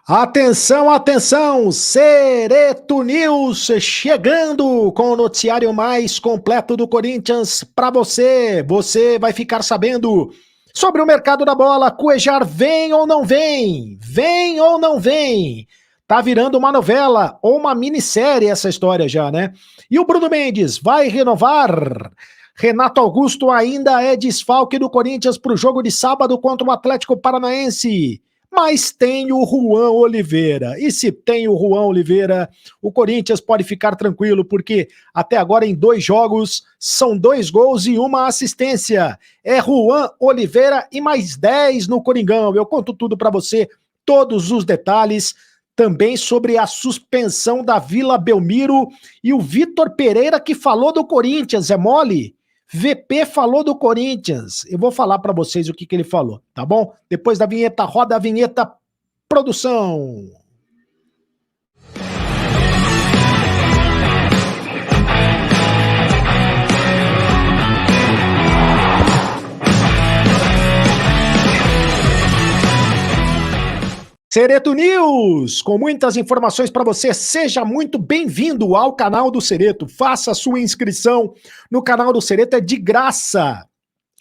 Atenção, atenção! Cereto News chegando com o noticiário mais completo do Corinthians para você. Você vai ficar sabendo sobre o mercado da bola. Cuejar vem ou não vem? Vem ou não vem? Tá virando uma novela ou uma minissérie essa história já, né? E o Bruno Mendes vai renovar? Renato Augusto ainda é desfalque do Corinthians para o jogo de sábado contra o Atlético Paranaense. Mas tem o Juan Oliveira. E se tem o Juan Oliveira, o Corinthians pode ficar tranquilo, porque até agora em 2 jogos são 2 gols e 1 assistência. É Juan Oliveira e mais 10 no Coringão. Eu conto tudo para você, todos os detalhes, também sobre a suspensão da Vila Belmiro e o Vitor Pereira que falou do Corinthians, é mole? VP falou do Corinthians. Eu vou falar para vocês o que ele falou, tá bom? Depois da vinheta, roda a vinheta, produção. Cereto News, com muitas informações para você. Seja muito bem-vindo ao canal do Cereto. Faça a sua inscrição no canal do Cereto, é de graça.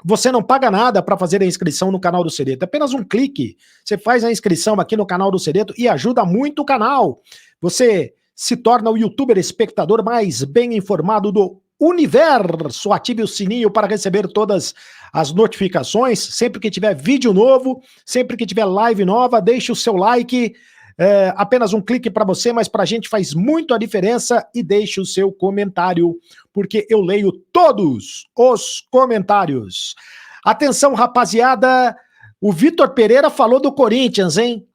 Você não paga nada para fazer a inscrição no canal do Cereto, é apenas um clique. Você faz a inscrição aqui no canal do Cereto e ajuda muito o canal. Você se torna o youtuber espectador mais bem informado do universo. Ative o sininho para receber todas as notificações. Sempre que tiver vídeo novo, sempre que tiver live nova, deixe o seu like. Apenas um clique para você, mas para a gente faz muito a diferença. E deixe o seu comentário, porque eu leio todos os comentários. Atenção, rapaziada, o Vitor Pereira falou do Corinthians, hein?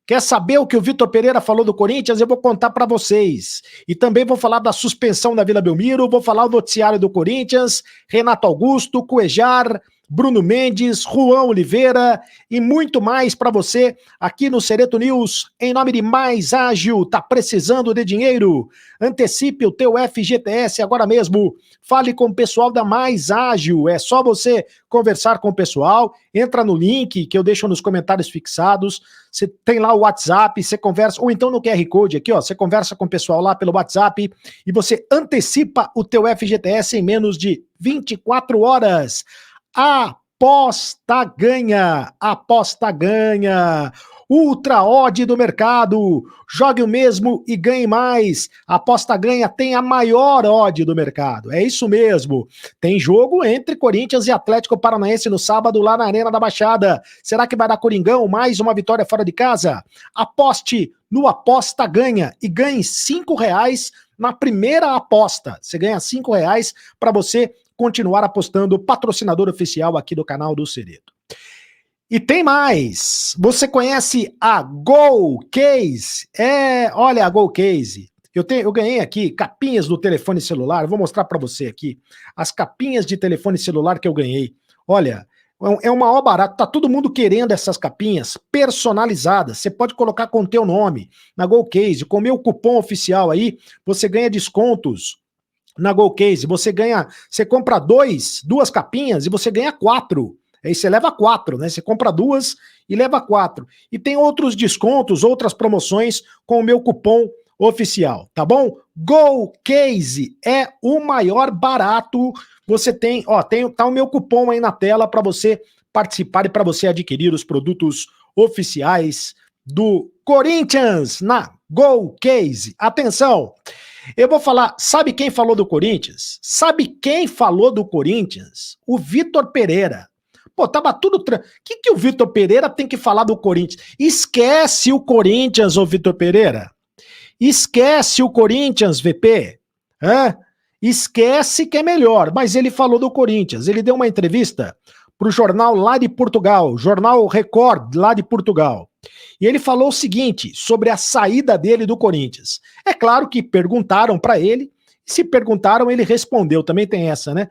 Quer saber o que o Vitor Pereira falou do Corinthians? Eu vou contar para vocês. E também vou falar da suspensão da Vila Belmiro, vou falar o noticiário do Corinthians, Renato Augusto, Cuejar, Bruno Mendes, Juan Oliveira e muito mais para você aqui no Cereto News, em nome de Mais Ágil. Tá precisando de dinheiro? Antecipe o teu FGTS agora mesmo. Fale com o pessoal da Mais Ágil. É só você conversar com o pessoal, entra no link que eu deixo nos comentários fixados. Você tem lá o WhatsApp, você conversa, ou então no QR Code aqui, ó, você conversa com o pessoal lá pelo WhatsApp e você antecipa o teu FGTS em menos de 24 horas. Aposta ganha, aposta ganha. Ultra odd do mercado, jogue o mesmo e ganhe mais. Aposta ganha tem a maior odd do mercado, é isso mesmo. Tem jogo entre Corinthians e Atlético Paranaense no sábado lá na Arena da Baixada. Será que vai dar Coringão mais uma vitória fora de casa? Aposte no Aposta Ganha e ganhe R$5 na primeira aposta. Você ganha R$5 para você continuar apostando, patrocinador oficial aqui do canal do Cereto. E tem mais, você conhece a GoCase? Olha a GoCase, eu ganhei aqui capinhas do telefone celular, vou mostrar para você aqui, as capinhas de telefone celular que eu ganhei. Olha, é uma maior barato, tá todo mundo querendo essas capinhas personalizadas, você pode colocar com o teu nome na GoCase, com o meu cupom oficial aí, você ganha descontos na GoCase, você compra duas capinhas e você ganha 4. Aí você leva 4, né? Você compra 2 e leva 4. E tem outros descontos, outras promoções com o meu cupom oficial, tá bom? GoCase é o maior barato. Você tem, ó, tá o meu cupom aí na tela para você participar e para você adquirir os produtos oficiais do Corinthians na GoCase. Atenção! Eu vou falar, sabe quem falou do Corinthians? Sabe quem falou do Corinthians? O Vitor Pereira. Pô, tava tudo... O que o Vitor Pereira tem que falar do Corinthians? Esquece o Corinthians, ô Vitor Pereira. Esquece o Corinthians, VP. Esquece que é melhor. Mas ele falou do Corinthians. Ele deu uma entrevista pro jornal lá de Portugal, Jornal Record lá de Portugal. E ele falou o seguinte sobre a saída dele do Corinthians. É claro que perguntaram para ele, e se perguntaram, ele respondeu. Também tem essa, né?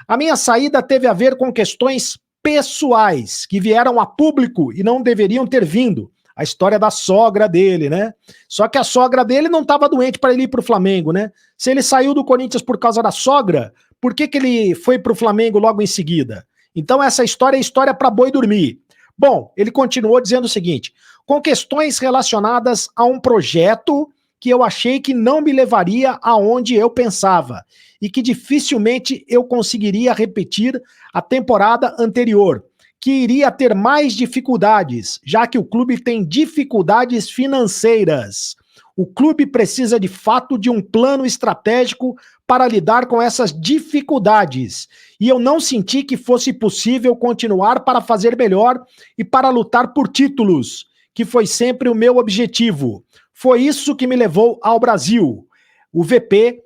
A minha saída teve a ver com questões pessoais que vieram a público e não deveriam ter vindo. A história da sogra dele, né? Só que a sogra dele não estava doente para ele ir para o Flamengo, né? Se ele saiu do Corinthians por causa da sogra, por que ele foi para o Flamengo logo em seguida? Então essa história é história para boi dormir. Bom, ele continuou dizendo o seguinte: com questões relacionadas a um projeto que eu achei que não me levaria aonde eu pensava e que dificilmente eu conseguiria repetir a temporada anterior, que iria ter mais dificuldades, já que o clube tem dificuldades financeiras. O clube precisa de fato de um plano estratégico para lidar com essas dificuldades. E eu não senti que fosse possível continuar para fazer melhor e para lutar por títulos, que foi sempre o meu objetivo. Foi isso que me levou ao Brasil. O VP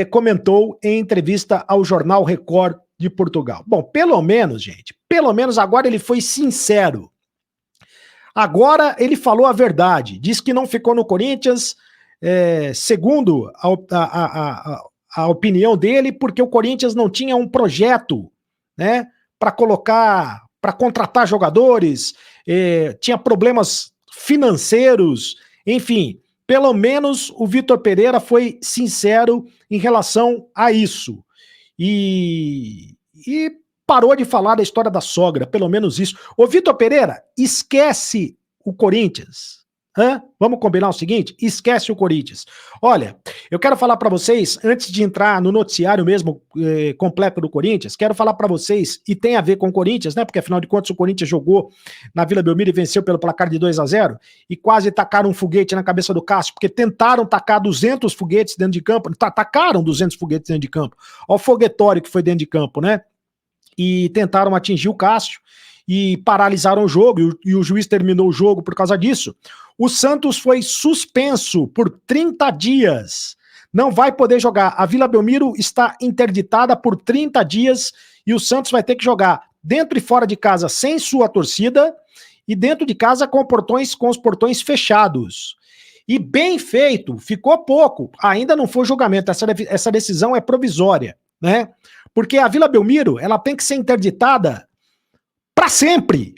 comentou em entrevista ao jornal Record de Portugal. Bom, pelo menos, gente, pelo menos agora ele foi sincero. Agora ele falou a verdade. Diz que não ficou no Corinthians, segundo a opinião dele, porque o Corinthians não tinha um projeto, né, para colocar, para contratar jogadores, tinha problemas financeiros, enfim, pelo menos o Vitor Pereira foi sincero em relação a isso. E parou de falar da história da sogra, pelo menos isso. Ô Vitor Pereira, esquece o Corinthians. Vamos combinar o seguinte? Esquece o Corinthians. Olha, eu quero falar para vocês, antes de entrar no noticiário mesmo completo do Corinthians, quero falar para vocês, e tem a ver com o Corinthians, né? Porque afinal de contas o Corinthians jogou na Vila Belmiro e venceu pelo placar de 2-0 e quase tacaram um foguete na cabeça do Cássio, porque tentaram tacar 200 foguetes dentro de campo, tacaram 200 foguetes dentro de campo. Olha o foguetório que foi dentro de campo, né? E tentaram atingir o Cássio e paralisaram o jogo, e o juiz terminou o jogo por causa disso. O Santos foi suspenso por 30 dias. Não vai poder jogar. A Vila Belmiro está interditada por 30 dias e o Santos vai ter que jogar dentro e fora de casa sem sua torcida e dentro de casa com os portões fechados. E bem feito, ficou pouco. Ainda não foi julgamento, essa decisão é provisória, né? Porque a Vila Belmiro, ela tem que ser interditada para sempre.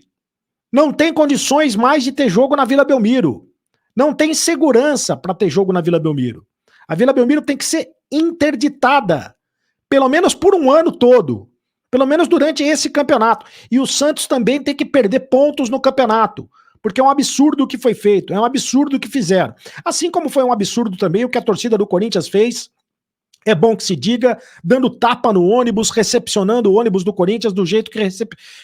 Não tem condições mais de ter jogo na Vila Belmiro. Não tem segurança para ter jogo na Vila Belmiro. A Vila Belmiro tem que ser interditada, pelo menos por um ano todo, pelo menos durante esse campeonato. E o Santos também tem que perder pontos no campeonato, porque é um absurdo o que foi feito, é um absurdo o que fizeram. Assim como foi um absurdo também o que a torcida do Corinthians fez, é bom que se diga, dando tapa no ônibus, recepcionando o ônibus do Corinthians do jeito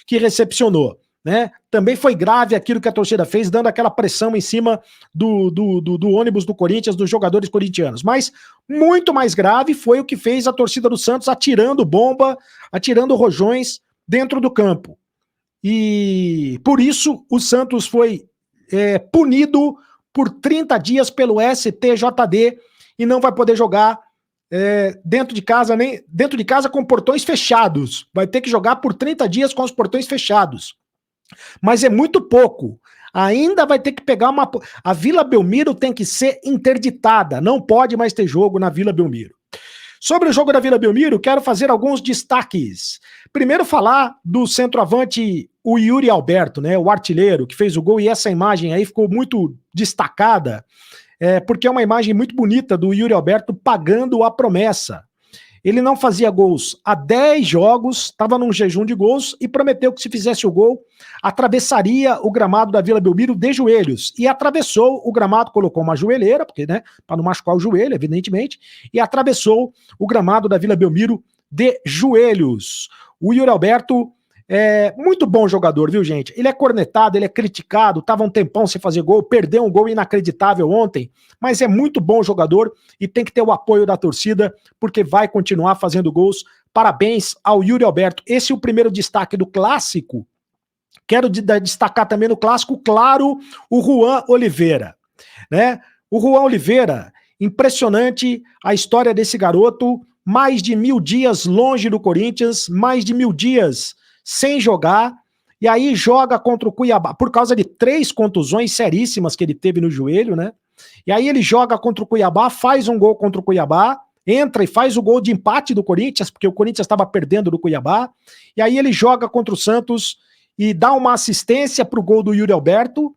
que recepcionou. Né? Também foi grave aquilo que a torcida fez, dando aquela pressão em cima do ônibus do Corinthians, dos jogadores corintianos. Mas muito mais grave foi o que fez a torcida do Santos atirando bomba, atirando rojões dentro do campo. E por isso o Santos foi punido por 30 dias pelo STJD e não vai poder jogar dentro de casa com portões fechados. Vai ter que jogar por 30 dias com os portões fechados. Mas é muito pouco. Ainda vai ter que pegar uma... A Vila Belmiro tem que ser interditada. Não pode mais ter jogo na Vila Belmiro. Sobre o jogo da Vila Belmiro, quero fazer alguns destaques. Primeiro falar do centroavante, o Yuri Alberto, né, o artilheiro, que fez o gol, e essa imagem aí ficou muito destacada, porque é uma imagem muito bonita do Yuri Alberto pagando a promessa. Ele não fazia gols há 10 jogos, estava num jejum de gols e prometeu que se fizesse o gol, atravessaria o gramado da Vila Belmiro de joelhos. E atravessou o gramado, colocou uma joelheira, porque, né, para não machucar o joelho, evidentemente, e atravessou o gramado da Vila Belmiro de joelhos. O Yuri Alberto é muito bom jogador, viu, gente? Ele é cornetado, ele é criticado, estava um tempão sem fazer gol, perdeu um gol inacreditável ontem, mas é muito bom jogador e tem que ter o apoio da torcida, porque vai continuar fazendo gols. Parabéns ao Yuri Alberto. Esse é o primeiro destaque do clássico. Quero destacar também no clássico, claro, o Juan Oliveira, né? O Juan Oliveira, impressionante a história desse garoto, mais de 1000 dias longe do Corinthians, mais de 1000 dias sem jogar, e aí joga contra o Cuiabá, por causa de 3 contusões seríssimas que ele teve no joelho, né? E aí ele joga contra o Cuiabá, faz um gol contra o Cuiabá, entra e faz o gol de empate do Corinthians, porque o Corinthians estava perdendo do Cuiabá, e aí ele joga contra o Santos e dá uma assistência para o gol do Yuri Alberto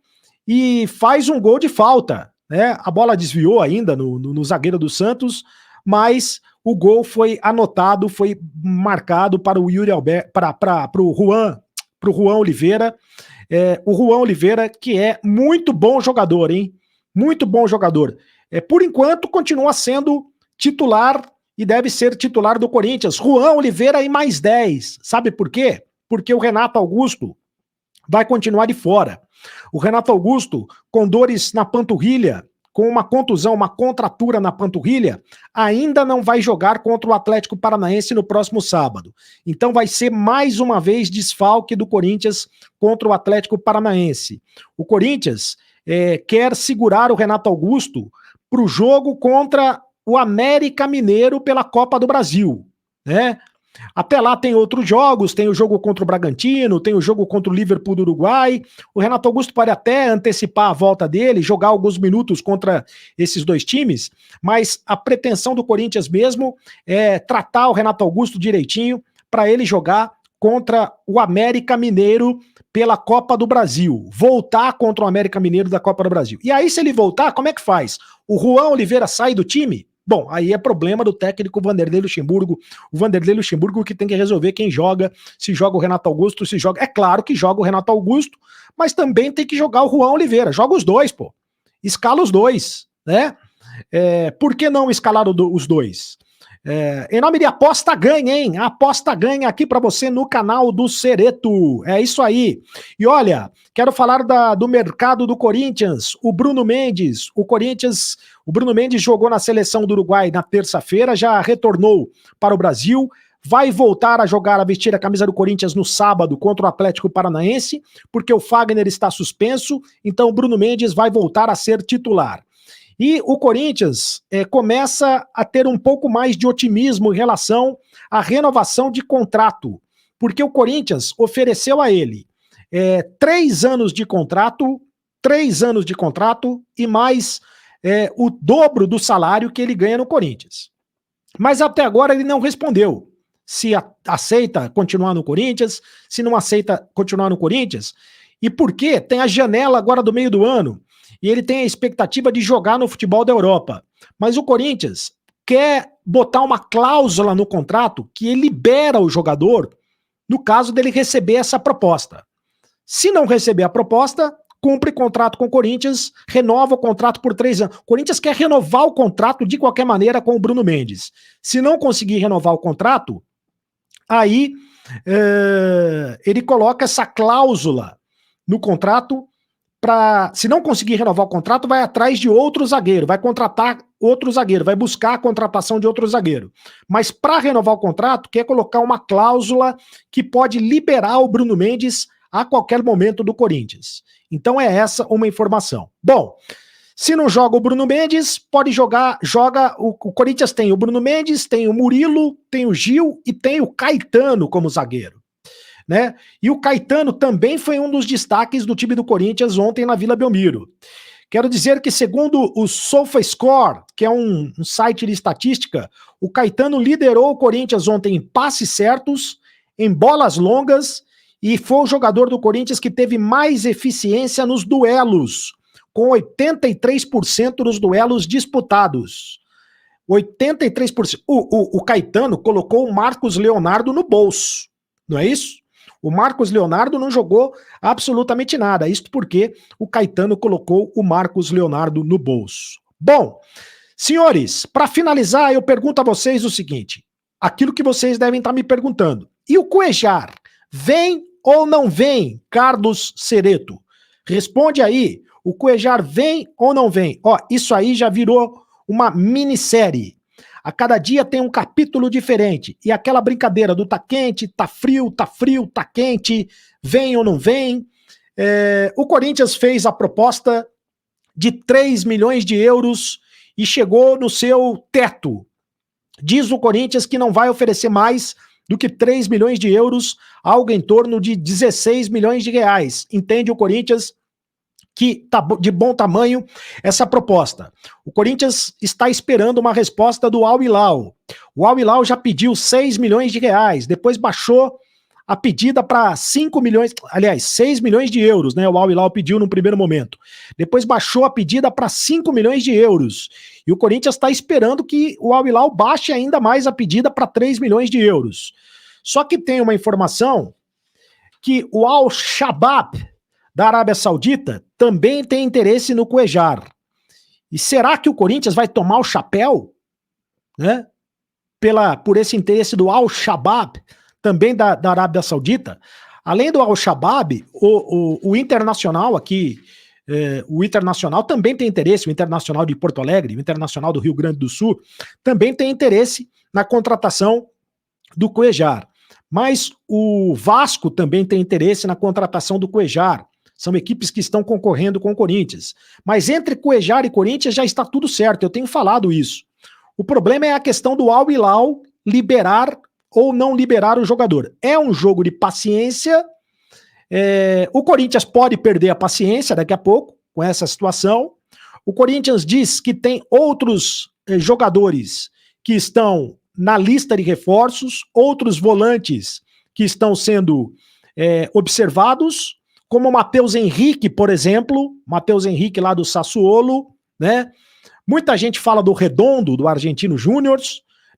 e faz um gol de falta, né? A bola desviou ainda no zagueiro do Santos, mas o gol foi anotado, foi marcado para o Yuri Alberto, para o Juan Oliveira. o Juan Oliveira, que é muito bom jogador, hein? Muito bom jogador. Por enquanto, continua sendo titular e deve ser titular do Corinthians. Juan Oliveira e mais 10. Sabe por quê? Porque o Renato Augusto vai continuar de fora. O Renato Augusto, com dores na panturrilha, com uma contusão, uma contratura na panturrilha, ainda não vai jogar contra o Atlético Paranaense no próximo sábado. Então vai ser mais uma vez desfalque do Corinthians contra o Atlético Paranaense. O Corinthians quer segurar o Renato Augusto para o jogo contra o América Mineiro pela Copa do Brasil, né? Até lá tem outros jogos, tem o jogo contra o Bragantino, tem o jogo contra o Liverpool do Uruguai. O Renato Augusto pode até antecipar a volta dele, jogar alguns minutos contra esses dois times, mas a pretensão do Corinthians mesmo é tratar o Renato Augusto direitinho para ele jogar contra o América Mineiro pela Copa do Brasil. Voltar contra o América Mineiro da Copa do Brasil. E aí, se ele voltar, como é que faz? O Juan Oliveira sai do time? Bom, aí é problema do técnico Vanderlei Luxemburgo. O Vanderlei Luxemburgo que tem que resolver quem joga, se joga o Renato Augusto, se joga... É claro que joga o Renato Augusto, mas também tem que jogar o Juan Oliveira. Joga os dois, pô. Escala os dois, né? Por que não escalar os dois? Em nome de Aposta Ganha, hein? Aposta Ganha aqui pra você no canal do Cereto. É isso aí. E olha, quero falar do mercado do Corinthians. O Bruno Mendes, o Bruno Mendes jogou na seleção do Uruguai na terça-feira, já retornou para o Brasil, vai voltar a jogar, a vestir a camisa do Corinthians no sábado contra o Atlético Paranaense, porque o Fagner está suspenso, então o Bruno Mendes vai voltar a ser titular. E o Corinthians começa a ter um pouco mais de otimismo em relação à renovação de contrato, porque o Corinthians ofereceu a ele 3 anos de contrato e mais o dobro do salário que ele ganha no Corinthians. Mas até agora ele não respondeu se aceita continuar no Corinthians, se não aceita continuar no Corinthians, e porque tem a janela agora do meio do ano, e ele tem a expectativa de jogar no futebol da Europa. Mas o Corinthians quer botar uma cláusula no contrato que libera o jogador no caso dele receber essa proposta. Se não receber a proposta, cumpre contrato com o Corinthians, renova o contrato por 3 anos. O Corinthians quer renovar o contrato de qualquer maneira com o Bruno Mendes. Se não conseguir renovar o contrato, aí ele coloca essa cláusula no contrato. Se não conseguir renovar o contrato, vai atrás de outro zagueiro, vai contratar outro zagueiro, vai buscar a contratação de outro zagueiro. Mas para renovar o contrato, quer colocar uma cláusula que pode liberar o Bruno Mendes a qualquer momento do Corinthians. Então é essa uma informação. Bom, se não joga o Bruno Mendes, pode joga o Corinthians tem o Bruno Mendes, tem o Murilo, tem o Gil e tem o Caetano como zagueiro. Né? E o Caetano também foi um dos destaques do time do Corinthians ontem na Vila Belmiro. Quero dizer que, segundo o SofaScore, que é um site de estatística, o Caetano liderou o Corinthians ontem em passes certos, em bolas longas, e foi o jogador do Corinthians que teve mais eficiência nos duelos, com 83% dos duelos disputados. 83%. O Caetano colocou o Marcos Leonardo no bolso, não é isso? O Marcos Leonardo não jogou absolutamente nada, isto porque o Caetano colocou o Marcos Leonardo no bolso. Bom, senhores, para finalizar, eu pergunto a vocês o seguinte, aquilo que vocês devem estar me perguntando. E o Cuéllar, vem ou não vem, Carlos Cereto? Responde aí, o Cuéllar vem ou não vem? Ó, isso aí já virou uma minissérie. A cada dia tem um capítulo diferente. E aquela brincadeira do tá quente, tá frio, tá quente, vem ou não vem. O Corinthians fez a proposta de 3 milhões de euros e chegou no seu teto. Diz o Corinthians que não vai oferecer mais do que 3 milhões de euros, algo em torno de 16 milhões de reais. Entende o Corinthians que tá de bom tamanho essa proposta. O Corinthians está esperando uma resposta do Al Hilal. O Al Hilal já pediu 6 milhões de reais, depois baixou a pedida para 5 milhões, aliás, 6 milhões de euros, né? O Al Hilal pediu no primeiro momento. Depois baixou a pedida para 5 milhões de euros. E o Corinthians está esperando que o Al Hilal baixe ainda mais a pedida para 3 milhões de euros. Só que tem uma informação que o Al Shabab da Arábia Saudita também tem interesse no Cuéllar. E será que o Corinthians vai tomar o chapéu, né, por esse interesse do Al-Shabaab, também da Arábia Saudita? Além do Al-Shabaab, o Internacional aqui, o Internacional também tem interesse, o Internacional de Porto Alegre, o Internacional do Rio Grande do Sul, também tem interesse na contratação do Cuéllar. Mas o Vasco também tem interesse na contratação do Cuéllar. São equipes que estão concorrendo com o Corinthians. Mas entre Cuéllar e Corinthians já está tudo certo, eu tenho falado isso. O problema é a questão do Al Hilal liberar ou não liberar o jogador. É um jogo de paciência. O Corinthians pode perder a paciência daqui a pouco com essa situação. O Corinthians diz que tem outros jogadores que estão na lista de reforços, outros volantes que estão sendo observados, como o Matheus Henrique, por exemplo, Matheus Henrique lá do Sassuolo, né? Muita gente fala do Redondo, do Argentino Júnior.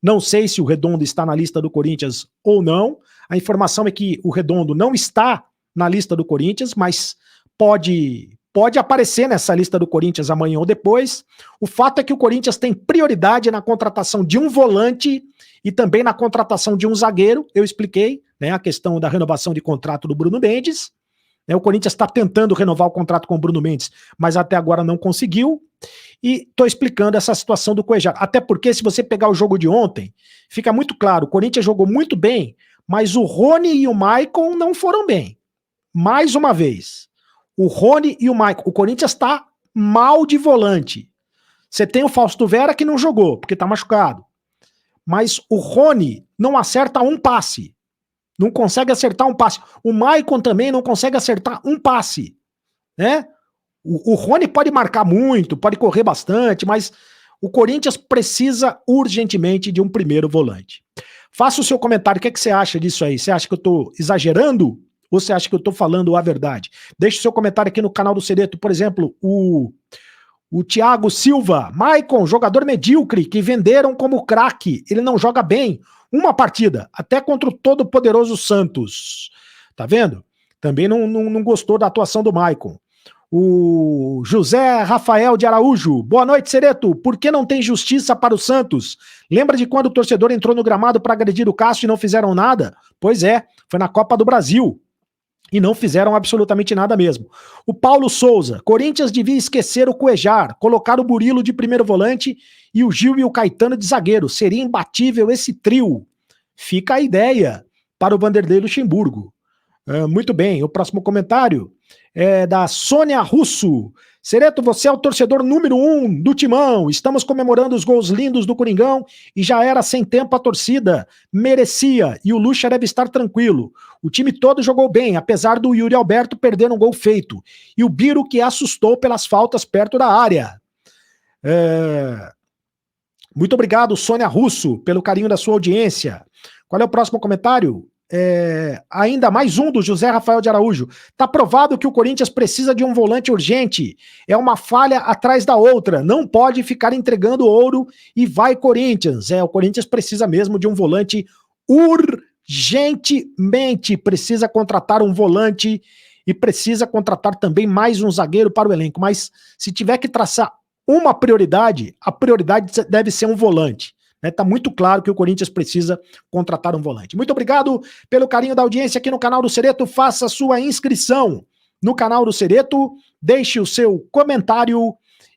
Não sei se o Redondo está na lista do Corinthians ou não. A informação é que o Redondo não está na lista do Corinthians, mas pode aparecer nessa lista do Corinthians amanhã ou depois. O fato é que o Corinthians tem prioridade na contratação de um volante e também na contratação de um zagueiro. Eu expliquei, né, a questão da renovação de contrato do Bruno Mendes. O Corinthians está tentando renovar o contrato com o Bruno Mendes, mas até agora não conseguiu. E estou explicando essa situação do Cuéllar. Até porque, se você pegar o jogo de ontem, fica muito claro, o Corinthians jogou muito bem, mas o Rony e o Maicon não foram bem. Mais uma vez. O Rony e o Maicon. O Corinthians está mal de volante. Você tem o Fausto Vera que não jogou, porque está machucado. Mas o Rony não acerta um passe. Não consegue acertar um passe. O Maicon também não consegue acertar um passe. Né? O Rony pode marcar muito, pode correr bastante, mas o Corinthians precisa urgentemente de um primeiro volante. Faça o seu comentário, o que você acha disso aí? Você acha que eu estou exagerando ou você acha que eu estou falando a verdade? Deixe o seu comentário aqui no canal do Cereto. Por exemplo, o Thiago Silva, Maicon, jogador medíocre, que venderam como craque, ele não joga bem. Uma partida, até contra o todo-poderoso Santos. Tá vendo? Também não gostou da atuação do Maicon. O José Rafael de Araújo. Boa noite, Cereto. Por que não tem justiça para o Santos? Lembra de quando o torcedor entrou no gramado para agredir o Cássio e não fizeram nada? Pois é, foi na Copa do Brasil. E não fizeram absolutamente nada mesmo. O Paulo Souza. Corinthians devia esquecer o Cuéllar, colocar o Murilo de primeiro volante e o Gil e o Caetano de zagueiro. Seria imbatível esse trio. Fica a ideia para o Vanderlei Luxemburgo. Muito bem, o próximo comentário é da Sônia Russo. Cereto, você é o torcedor número 1 do Timão. Estamos comemorando os gols lindos do Coringão e já era sem tempo a torcida. Merecia e o Lucha deve estar tranquilo. O time todo jogou bem, apesar do Yuri Alberto perder um gol feito. E o Biro que assustou pelas faltas perto da área. Muito obrigado, Sônia Russo, pelo carinho da sua audiência. Qual é o próximo comentário? Ainda mais um do José Rafael de Araújo. Tá provado que o Corinthians precisa de um volante urgente. É uma falha atrás da outra. Não pode ficar entregando ouro e vai Corinthians. O Corinthians precisa mesmo de um volante urgentemente. Precisa contratar um volante e precisa contratar também mais um zagueiro para o elenco. Mas se tiver que traçar uma prioridade, a prioridade deve ser um volante. Tá muito claro que o Corinthians precisa contratar um volante. Muito obrigado pelo carinho da audiência aqui no canal do Cereto. Faça sua inscrição no canal do Cereto, deixe o seu comentário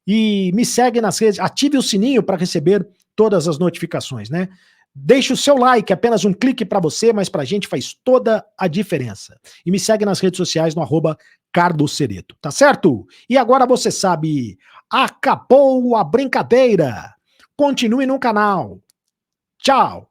e me segue nas redes, ative o sininho para receber todas as notificações, né? Deixe o seu like, apenas um clique para você, mas para a gente faz toda a diferença. E me segue nas redes sociais no @cardocereto, tá certo? E agora você sabe, acabou a brincadeira. Continue no canal. Tchau!